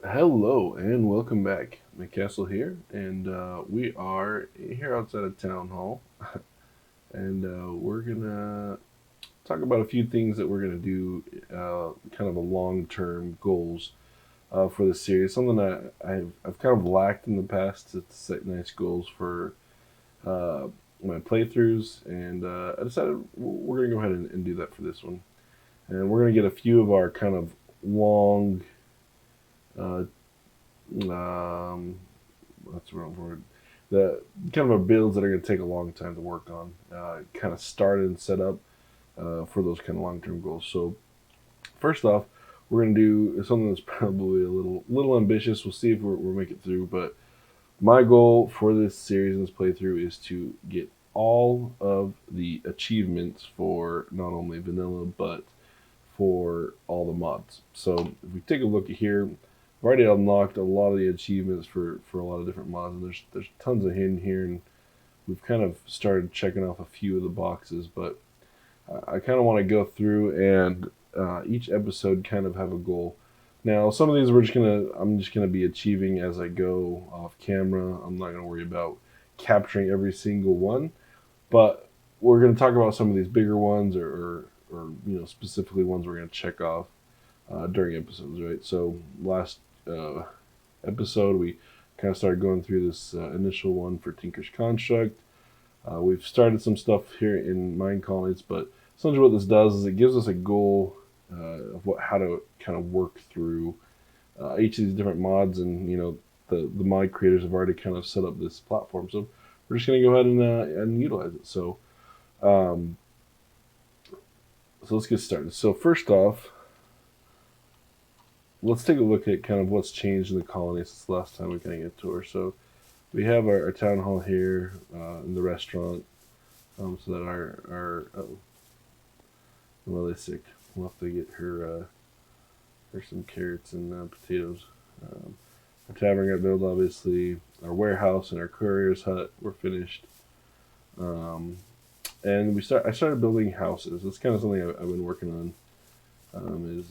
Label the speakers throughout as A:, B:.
A: Hello and welcome back. McCastle here, and we are here outside of Town Hall, and we're gonna talk about a few things that we're gonna do, kind of a long-term goals for the series. Something that I've kind of lacked in the past to set nice goals for uh, my playthroughs, and I decided we're gonna go ahead and do that for this one, and we're gonna get a few of our kind of long. Uh, um, what's the wrong word? The kind of builds that are going to take a long time to work on, kind of started and set up for those kind of long term goals. So first off, we're going to do something that's probably a little ambitious. We'll see if we'll make it through. But my goal for this series and this playthrough is to get all of the achievements for not only vanilla but for all the mods. So if we take a look at here, I've already unlocked a lot of the achievements for a lot of different mods, and there's tons of hidden here, and we've kind of started checking off a few of the boxes. But I kind of want to go through and each episode kind of have a goal. Now, some of these I'm just gonna be achieving as I go off camera. I'm not gonna worry about capturing every single one, but we're gonna talk about some of these bigger ones, or specifically ones we're gonna check off during episodes, right? So last uh, episode, we kind of started going through this initial one for Tinker's Construct. We've started some stuff here in Minecolonies, but essentially what this does is it gives us a goal of how to kind of work through each of these different mods, and the mod creators have already kind of set up this platform, so we're just going to go ahead and utilize it. Um, so let's get started. So first off, let's take a look at kind of what's changed in the colony since the last time we kind of get tour. So we have our town hall here in the restaurant, so that our Lily's sick. We'll have to get her some carrots and potatoes. Our tavern got built, obviously. Our warehouse and our courier's hut were finished. Um, and I started building houses. That's kind of something I've been working on. Is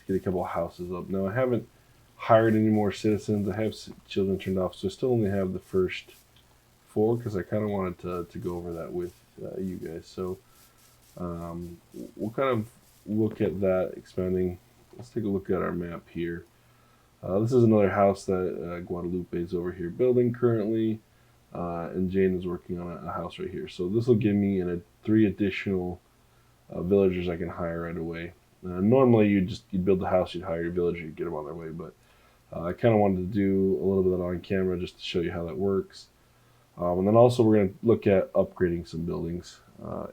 A: get a couple of houses up. Now I haven't hired any more citizens. I have children turned off, so I still only have the first four because I kind of wanted to go over that with you guys. So we'll kind of look at that expanding. Let's take a look at our map here. This is another house that Guadalupe is over here building currently, and Jane is working on a house right here. So this will give me three additional villagers I can hire right away. Normally, you'd build the house, you'd hire your villager, you'd get them on their way. But I kind of wanted to do a little bit of that on camera just to show you how that works. And then also we're going to look at upgrading some buildings,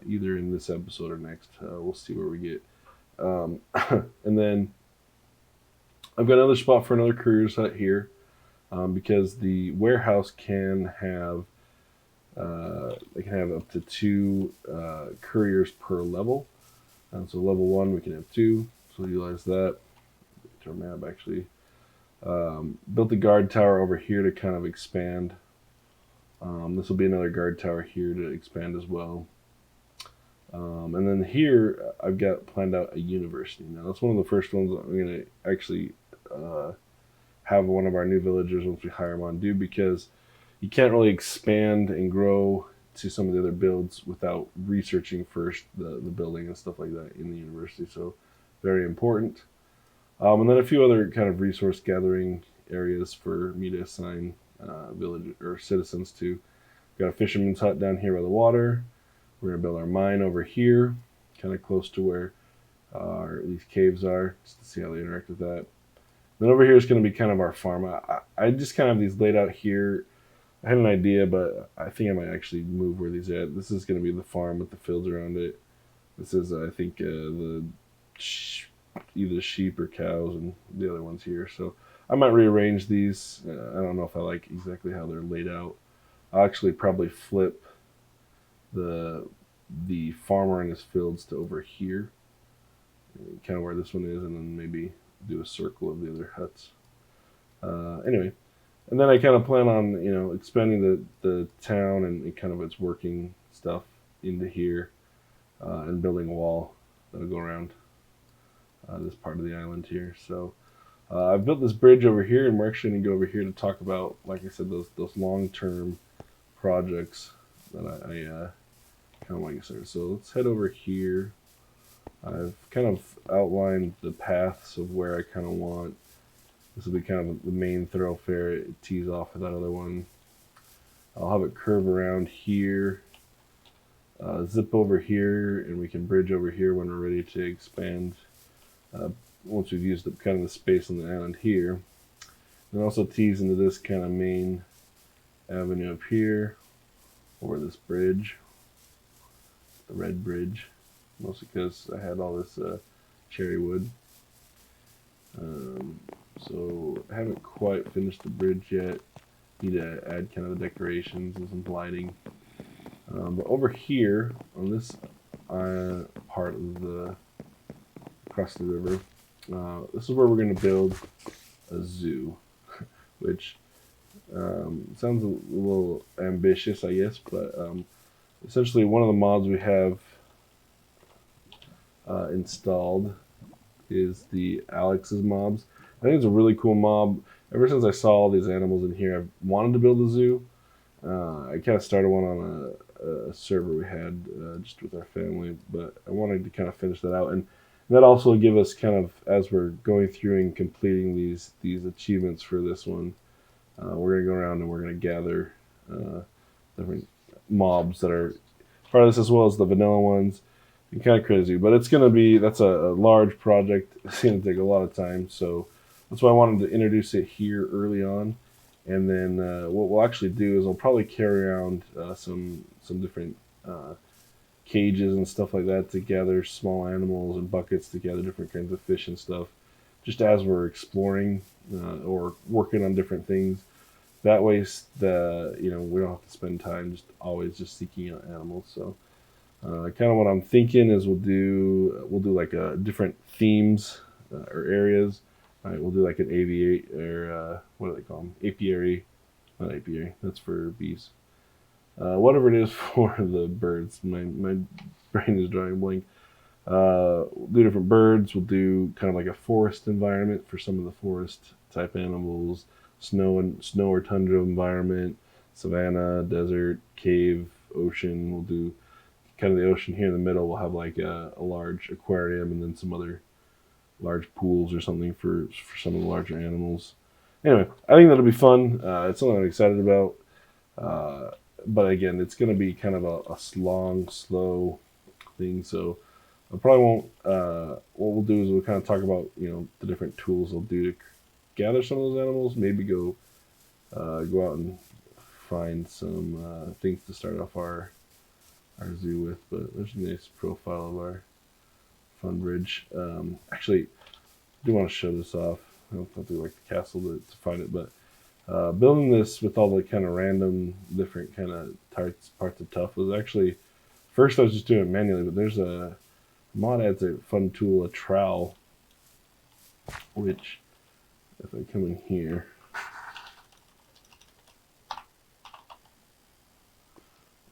A: either in this episode or next. We'll see where we get. And then I've got another spot for another courier's hut here, because the warehouse they can have up to two couriers per level. And so level one, we can have two. So we'll utilize that. To our map, actually. Built the guard tower over here to kind of expand. This will be another guard tower here to expand as well. And then here, I've got planned out a university. Now, that's one of the first ones I'm going to actually have one of our new villagers, once we hire them on, do, because you can't really expand and grow to some of the other builds without researching first the building and stuff like that in the university. So very important. And then a few other kind of resource gathering areas for me to assign village or citizens to. Got a fisherman's hut down here by the water. We're gonna build our mine over here, kind of close to where these caves are, just to see how they interact with that. Then over here is going to be kind of our farm. I just kind of have these laid out here. I had an idea, but I think I might actually move where these are at. This is going to be the farm with the fields around it. This is, I think, either sheep or cows, and the other ones here. So I might rearrange these. I don't know if I like exactly how they're laid out. I'll actually probably flip the farmer and his fields to over here, kind of where this one is, and then maybe do a circle of the other huts. Anyway, and then I kind of plan on expanding the town and kind of its working stuff into here, and building a wall that'll go around this part of the island here. So I've built this bridge over here, and we're actually going to go over here to talk about, like I said, those long-term projects that I kind of want to get started. So let's head over here. I've kind of outlined the paths of where I kind of want. This will be kind of the main thoroughfare. It tees off of that other one. I'll have it curve around here, zip over here, and we can bridge over here when we're ready to expand. Once we've used up kind of the space on the island here. And also tees into this kind of main avenue up here, over this bridge, the red bridge, mostly because I had all this cherry wood. So I haven't quite finished the bridge yet. Need to add kind of the decorations and some lighting. But over here on this part of the across the river, this is where we're going to build a zoo, which sounds a little ambitious, I guess, but essentially one of the mods we have installed is the Alex's mobs. I think it's a really cool mob. Ever since I saw all these animals in here, I've wanted to build a zoo. I kind of started one on a server we had just with our family, but I wanted to kind of finish that out, and that also give us kind of, as we're going through and completing these achievements for this one, we're going to go around and we're going to gather different mobs that are part of this, as well as the vanilla ones. And kind of crazy, but it's going to be, that's a large project. It's going to take a lot of time, so that's why I wanted to introduce it here early on. And then what we'll actually do is I'll probably carry around some different cages and stuff like that to gather small animals, and buckets to gather different kinds of fish and stuff, just as we're exploring or working on different things. That way, we don't have to spend time just seeking out animals. So kind of what I'm thinking is we'll do like different themes or areas. All right, we'll do like an aviary, or what do they call them? Apiary. Not apiary, that's for bees. Whatever it is for the birds. My brain is drawing a blank. We'll do different birds. We'll do kind of like a forest environment for some of the forest type animals. Snow or tundra environment. Savanna, desert, cave, ocean. We'll do kind of the ocean here in the middle. We'll have like a large aquarium, and then some other large pools or something for some of the larger animals. Anyway, I think that'll be fun. It's something I'm excited about. But again, it's going to be kind of a long, slow thing. So I probably won't. What we'll do is we'll kind of talk about the different tools we'll do to gather some of those animals. Maybe go out and find some things to start off our zoo with. But there's a nice profile of our fun bridge. Actually, I do want to show this off. I don't have to go like the castle to find it, but building this with all the kind of random different kind of parts of Tough was actually, first I was just doing it manually, but there's a mod adds a fun tool, a trowel, which if I come in here,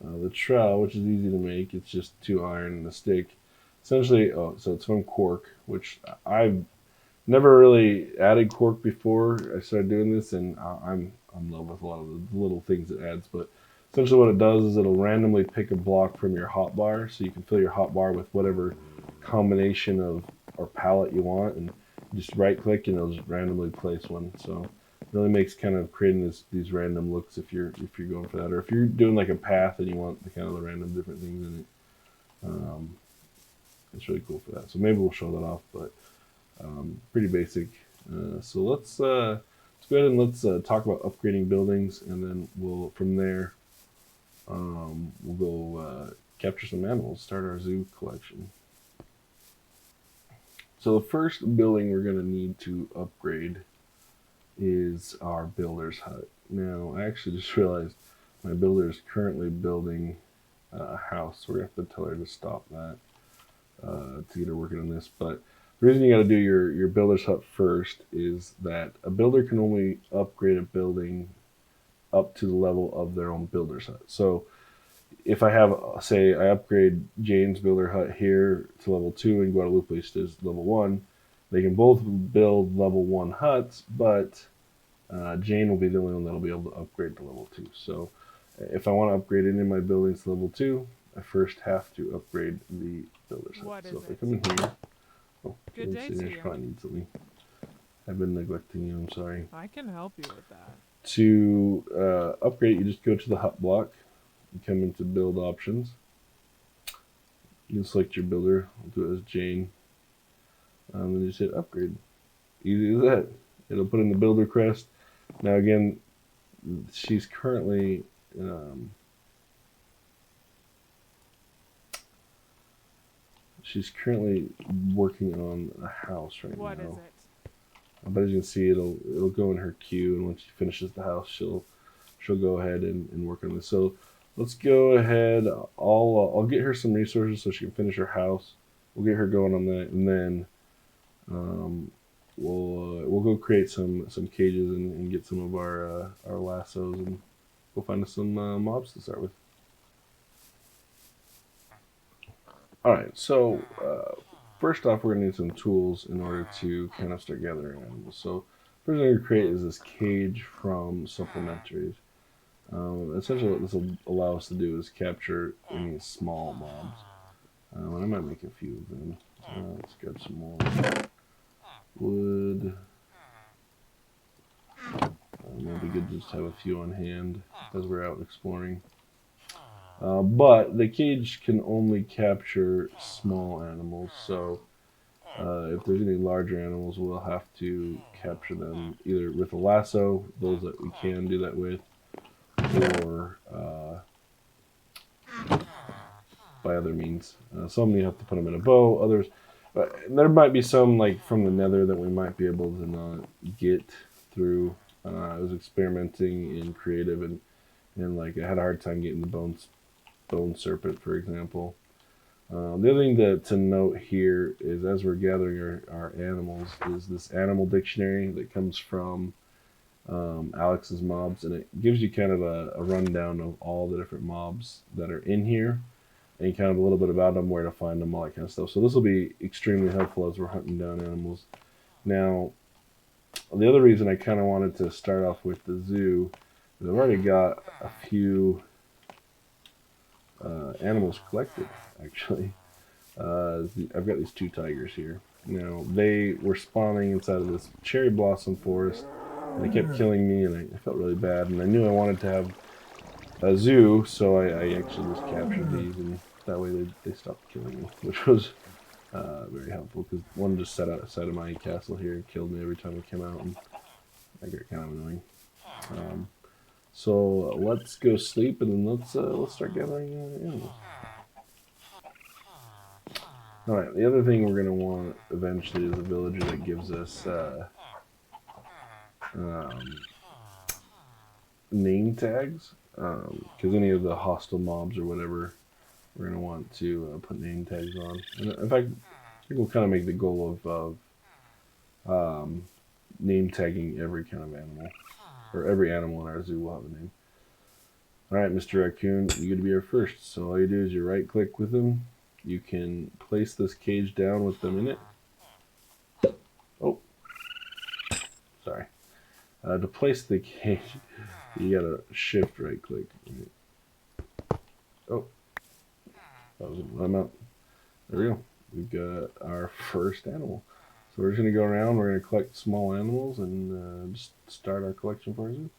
A: the trowel, which is easy to make, it's just 2 iron and a stick. Essentially, so it's from Quark, which I've never really added Quark before I started doing this, and I'm in love with a lot of the little things it adds. But essentially what it does is it'll randomly pick a block from your hotbar, so you can fill your hotbar with whatever combination of or palette you want, and just right click and it'll just randomly place one. So it really makes kind of creating these random looks if you're going for that, or if you're doing like a path and you want the kind of the random different things in it. It's really cool for that. So maybe we'll show that off, but pretty basic. So let's go ahead and let's talk about upgrading buildings, and then from there we'll go capture some animals, start our zoo collection. So the first building we're going to need to upgrade is our builder's hut. Now, I actually just realized my builder is currently building a house, so we're going to have to tell her to stop that to get her working on this. But the reason you got to do your builder's hut first is that a builder can only upgrade a building up to the level of their own builder's hut. So if I have, I upgrade Jane's builder hut here to level 2 and Guadalupe's to level 1, They can both build level 1 huts, but Jane will be the only one that'll be able to upgrade to level 2. So if I want to upgrade any of my buildings to level 2, I first have to upgrade the builder's hut. So if I come in here,
B: Good day to you.
A: probably need something. I've been neglecting you, I'm sorry.
B: I can help you with that.
A: To upgrade, you just go to the hut block, you come into build options, you can select your builder, I'll do it as Jane, then you just hit upgrade. Easy as that. It'll put in the builder crest. Now again, she's currently working on a house right now.
B: What is it?
A: But as you can see, it'll go in her queue, and once she finishes the house, she'll go ahead and work on this. So let's go ahead. I'll get her some resources so she can finish her house. We'll get her going on that, and then we'll go create some cages and get some of our lassos, and we'll find us some mobs to start with. All right, so first off, we're gonna need some tools in order to kind of start gathering animals. So first thing we're gonna create is this cage from Supplementaries. Essentially, what this will allow us to do is capture any small mobs. And I might make a few of them. Let's grab some more wood. It'll be good to just have a few on hand as we're out exploring. But the cage can only capture small animals, so if there's any larger animals, we'll have to capture them either with a lasso, those that we can do that with, or by other means. Some you have to put them in a bow, others. There might be some like from the nether that we might be able to not get through. I was experimenting in creative and like I had a hard time getting the bone serpent, for example. The other thing to note here is as we're gathering our animals is this animal dictionary that comes from Alex's mobs, and it gives you kind of a rundown of all the different mobs that are in here and kind of a little bit about them, where to find them, all that kind of stuff. So this will be extremely helpful as we're hunting down animals. Now, the other reason I kind of wanted to start off with the zoo is I've already got a few animals collected, actually. I've got these 2 tigers here. Now, they were spawning inside of this cherry blossom forest, and they kept killing me, and I felt really bad, and I knew I wanted to have a zoo, so I actually just captured these, and that way they stopped killing me, which was very helpful, because one just sat outside of my castle here and killed me every time I came out, and that got kind of annoying. So let's go sleep, and then let's start gathering animals. All right. The other thing we're gonna want eventually is a villager that gives us name tags, because any of the hostile mobs or whatever, we're gonna want to put name tags on. And in fact, I think we'll kind of make the goal of name tagging every kind of animal, or every animal in our zoo will have a name. All right, Mr. Raccoon, you get to be our first. So all you do is you right click with them. You can place this cage down with them in it. Oh, sorry. To place the cage, you gotta shift right click. Oh, that was I'm out. There we go. We've got our first animal. So we're just gonna go around. We're gonna collect small animals and just start our collection for our zoo.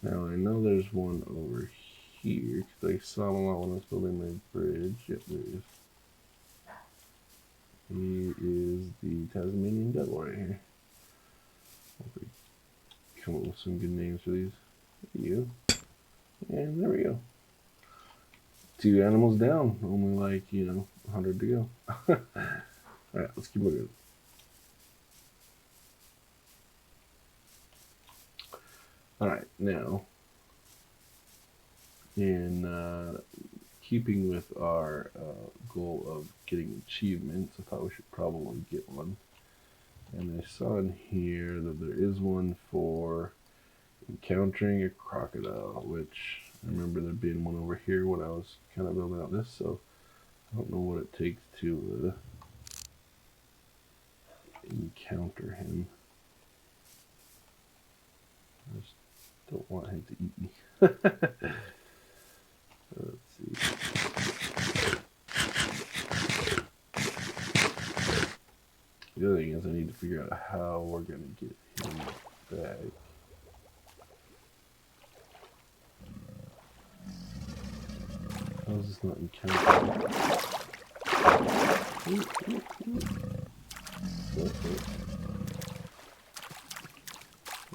A: Now I know there's one over here because I saw him a lot when I was building my bridge. Yep, there he is. He is the Tasmanian devil right here. Hopefully come up with some good names for these. You. And there we go. 2 animals down. Only like, 100 to go. Alright, let's keep moving. Alright, now, in keeping with our goal of getting achievements, I thought we should probably get one. And I saw in here that there is one for encountering a crocodile, which I remember there being one over here when I was kind of building out this, so I don't know what it takes to encounter him. I just don't want him to eat me. Let's see. The other thing is I need to figure out how we're going to get him back. How is this not encountering?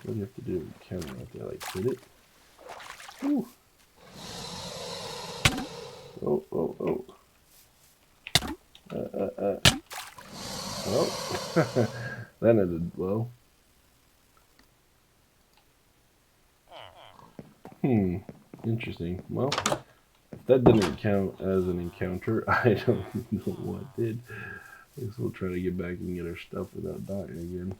A: What do you have to do? Encounter right there, like hit it? Ooh. Oh, oh, oh. Well, that ended well. Interesting. Well, if that didn't count as an encounter, I don't know what did. I guess we'll try to get back and get our stuff without dying again.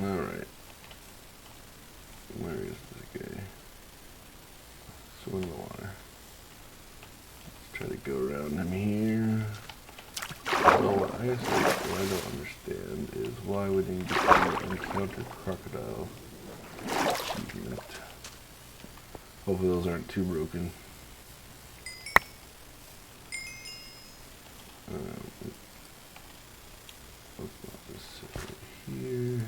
A: Alright. Where is this guy? Swim the water. Let's try to go around him here. So what I guess what I don't understand is why we didn't get to encounter crocodile achievement. Hopefully those aren't too broken. Let's not just sit right here.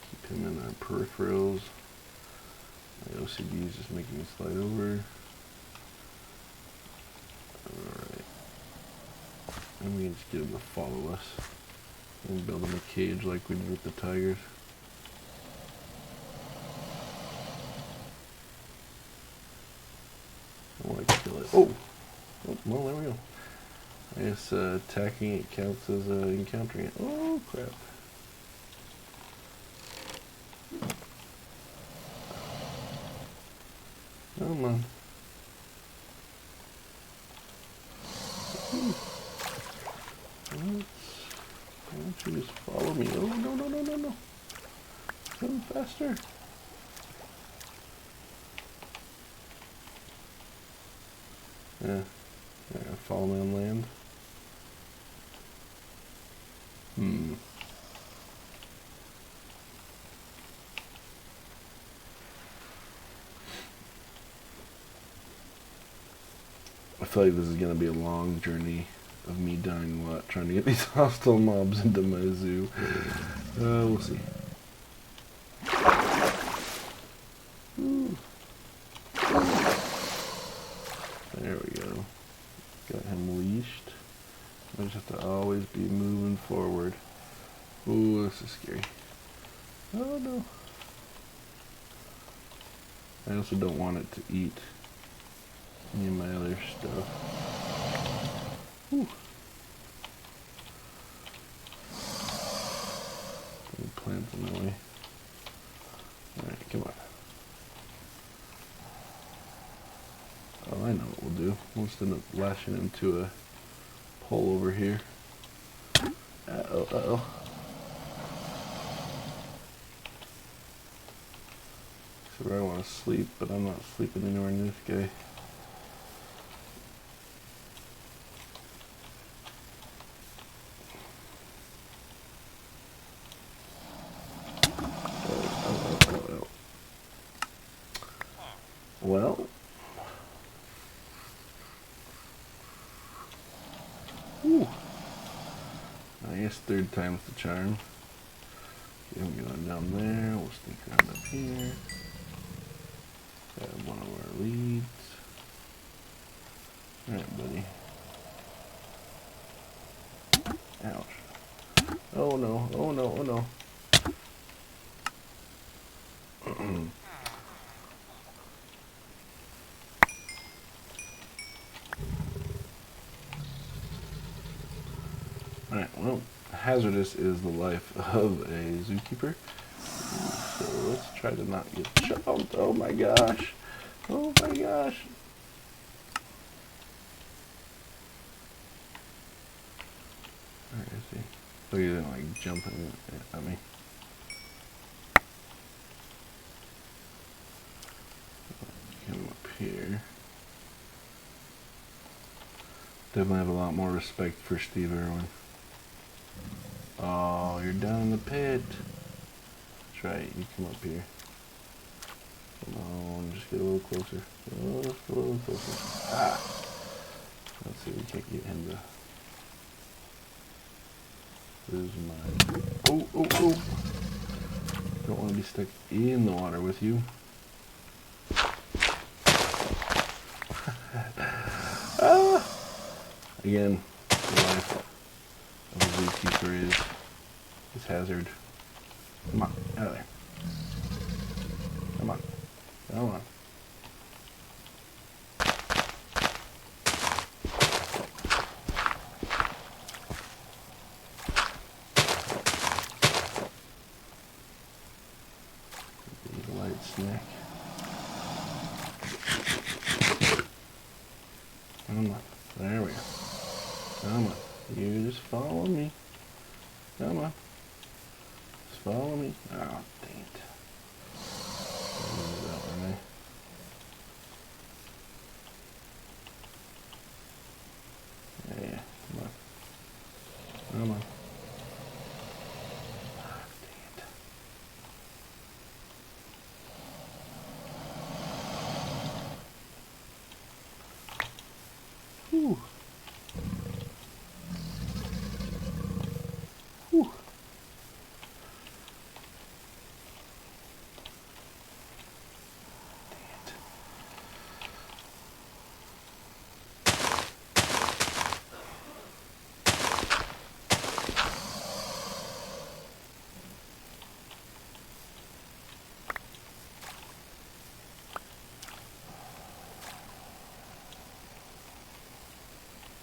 A: Keep him in our peripherals. My OCD is just making me slide over. Alright. And we can just get him to follow us. And build him a cage like we did with the tigers. I want to kill it. Oh! Oh, well, there we go. I guess attacking it counts as encountering it. Oh, crap. Come on. Why don't you just follow me? Oh, no, no, no, no, no. Come faster. Yeah. Follow me on land. I feel like this is going to be a long journey of me dying a lot trying to get these hostile mobs into my zoo. We'll see. Ooh. There we go. Got him leashed. I just have to always be moving forward. Ooh, this is scary. Oh no. I also don't want it to eat any of my other stuff. Whew. Any plants in my way. Alright, come on. Oh, I know what we'll do. We'll just end up lashing into a pole over here. Uh-oh, uh-oh. So I want to sleep, but I'm not sleeping anywhere near this guy. Well, whew. I guess third time's the charm. Okay, I'm going down there. We'll sneak around up here. Grab one of our leads. Alright, buddy. Ouch. Oh no, oh no, oh no. Alright, well, hazardous is the life of a zookeeper. So let's try to not get chopped. Oh my gosh. Oh my gosh. Alright, I see. Look at him like jumping at me. Come up here. Definitely have a lot more respect for Steve Irwin. Oh, you're down in the pit. That's right, you come up here. Come on, just get a little closer. Just a little closer. Ah! Let's see, we can't get him to lose mine. Oh, oh, oh! Don't want to be stuck in the water with you. Ah! Again, the life of a zookeeper is hazard. Come on, out of there. Come on. Come on. Need a light snack. Come on. There we go. Come on. You just follow me. Come on. Just follow me. Oh, dang it. Yeah, come on. Come on. Ah, dang it. Whew. Whew.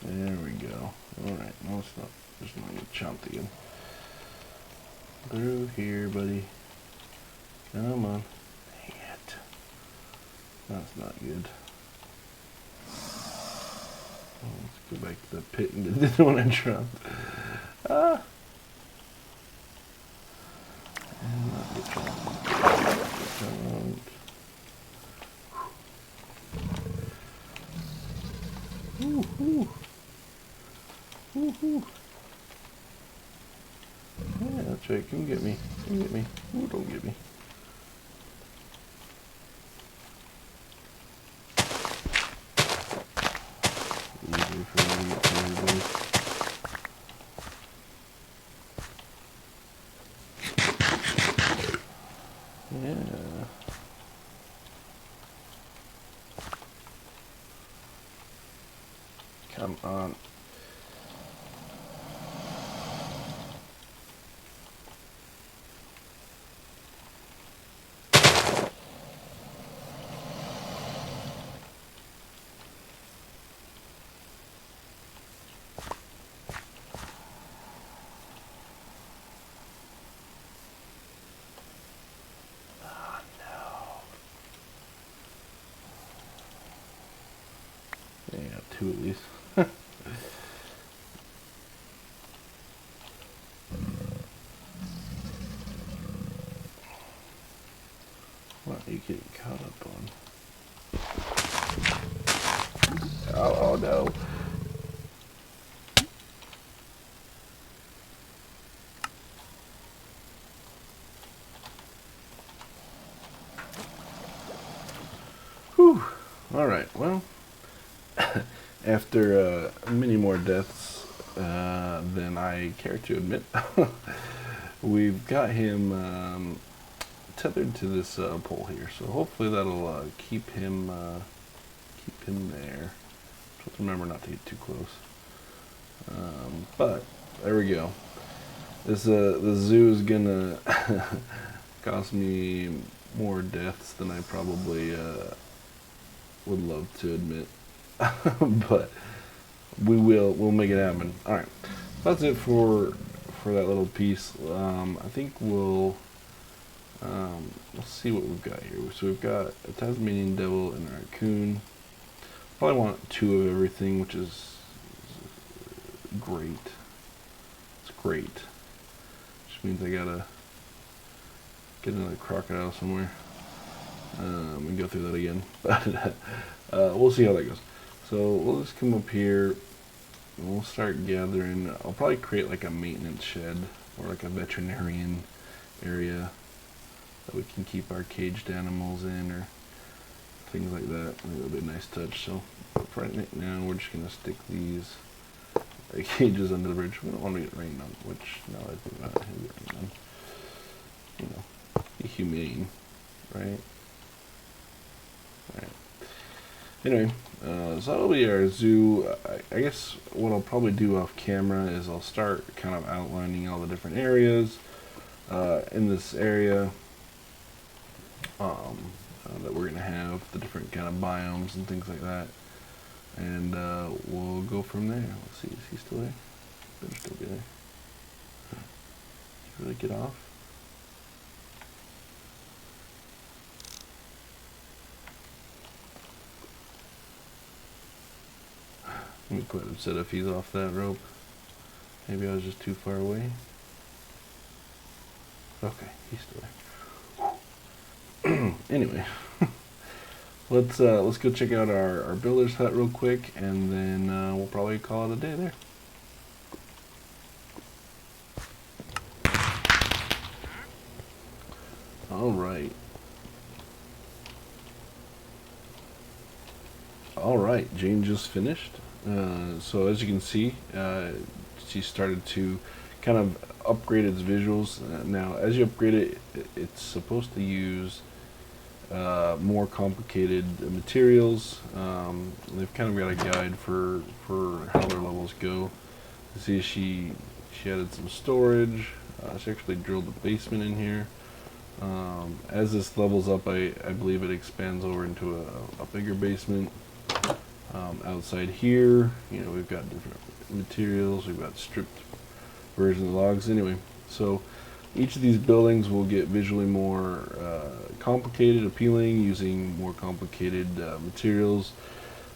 A: There we go. Alright, no it's not. There's not get chomped again. Through here, buddy. Come on. Dang it. That's not good. Oh, let's go back to the pit and get the one I dropped. Ah! And not get chomped. Ooh, ooh. Ooh, ooh. Yeah, that's right. Come get me. Come get me. Ooh, don't get me. Easy for me to get to everybody. Yeah. Come on. Yeah, two at least. What are you getting caught up on? Oh no. Whew. Alright, well, after many more deaths than I care to admit, we've got him tethered to this pole here, so hopefully that'll keep him there. Just remember not to get too close. But There we go. This the zoo is gonna cost me more deaths than I probably would love to admit, but we'll make it happen. All right, that's it for that little piece. I think let's see what we've got here. So we've got a Tasmanian devil and a raccoon. Probably want 2 of everything, which is great. It's great. Which means I gotta get another crocodile somewhere. And go through that again. But we'll see how that goes. So we'll just come up here and we'll start gathering. I'll probably create like a maintenance shed or like a veterinarian area that we can keep our caged animals in or things like that. I think that'll be a nice touch. So for right now, we're just gonna stick these cages under the bridge. We don't want to get rained on, which now I think about it, get rained on. You know, be humane, right? Alright. Anyway, so that'll be our zoo. I guess what I'll probably do off camera is I'll start kind of outlining all the different areas in this area that we're going to have, the different kind of biomes and things like that. And we'll go from there. Let's see, is he still there? Better still be there. Did you really get off? Let me quite upset if he's off that rope. Maybe I was just too far away. Okay, he's still there. Anyway, let's go check out our builder's hut real quick, and then we'll probably call it a day there. All right. All right, Jane just finished. So as you can see, she started to kind of upgrade its visuals. Now, as you upgrade it, it's supposed to use more complicated materials. They've kind of got a guide for how their levels go. You see, she added some storage. She actually drilled a basement in here. As this levels up, I believe it expands over into a bigger basement. Outside here, you know, we've got different materials. We've got stripped versions of logs. Anyway, so each of these buildings will get visually more complicated, appealing, using more complicated materials.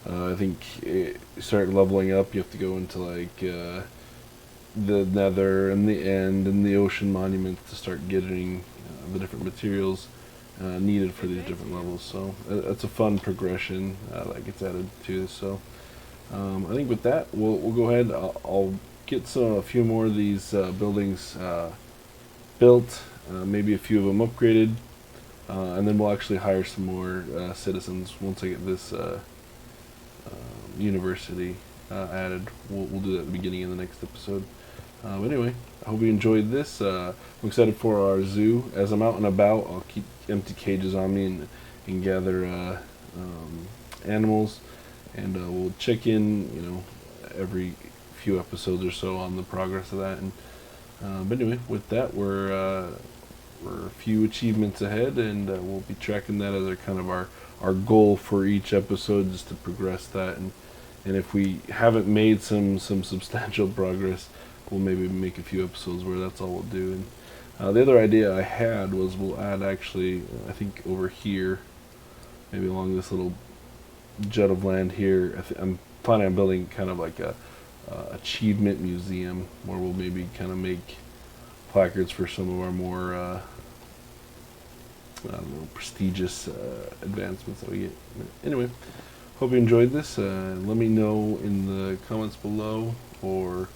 A: I think start leveling up, you have to go into like the nether and the end and the ocean monuments to start getting the different materials needed for these different levels. So that's a fun progression that gets added to this. So I think with that, we'll go ahead. I'll get a few more of these buildings built, maybe a few of them upgraded, and then we'll actually hire some more citizens once I get this university added. We'll do that at the beginning of the next episode. But anyway, I hope you enjoyed this. I'm excited for our zoo. As I'm out and about, I'll keep empty cages on me and gather animals, and we'll check in, you know, every few episodes or so on the progress of that. And but anyway, with that, we're a few achievements ahead, and we'll be tracking that as our goal for each episode, just to progress that. And if we haven't made some substantial progress, we'll maybe make a few episodes where that's all we'll do. And the other idea I had was we'll add, actually, I think over here, maybe along this little jut of land here, I'm planning on building kind of like a achievement museum where we'll maybe kind of make placards for some of our more I don't know, prestigious advancements that we get. Anyway, hope you enjoyed this. Let me know in the comments below, or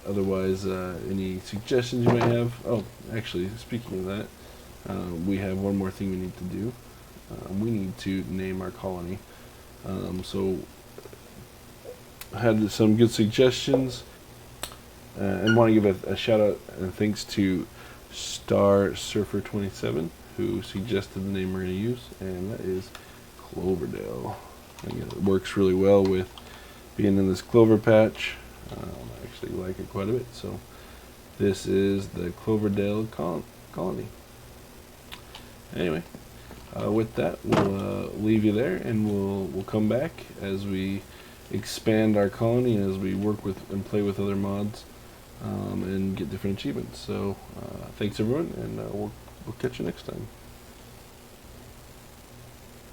A: otherwise any suggestions you might have. Oh, actually, speaking of that, we have one more thing we need to do. We need to name our colony. So I had some good suggestions, and want to give a shout out and thanks to Star Surfer 27, who suggested the name we're going to use, and that is Cloverdale. I think it works really well with being in this clover patch. I actually like it quite a bit. So this is the Cloverdale colony. Anyway, with that, we'll leave you there, and we'll come back as we expand our colony, as we work with and play with other mods, and get different achievements. So thanks everyone, and we'll catch you next time.